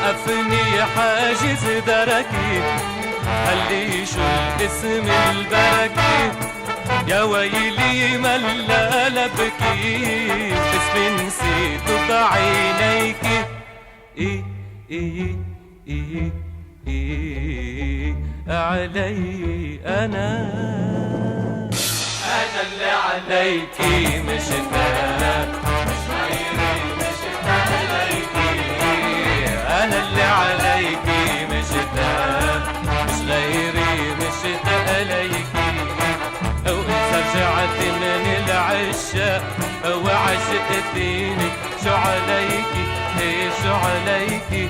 وقفني حاجز دركي، خلي شو الاسم البركي، يا ويلي ملا لبكي، اسمي نسيت بعينيكي. إيه إيه إيه إيه علي أنا اللي عليكي مشتاق، مش غيري مشتاق عليكي. أنا اللي عليكي مشتاق، مش غيري مشتاق عليكي. وإذا رجعت من العشاق وعشقتيني، شو عليكي إيه شو عليكي؟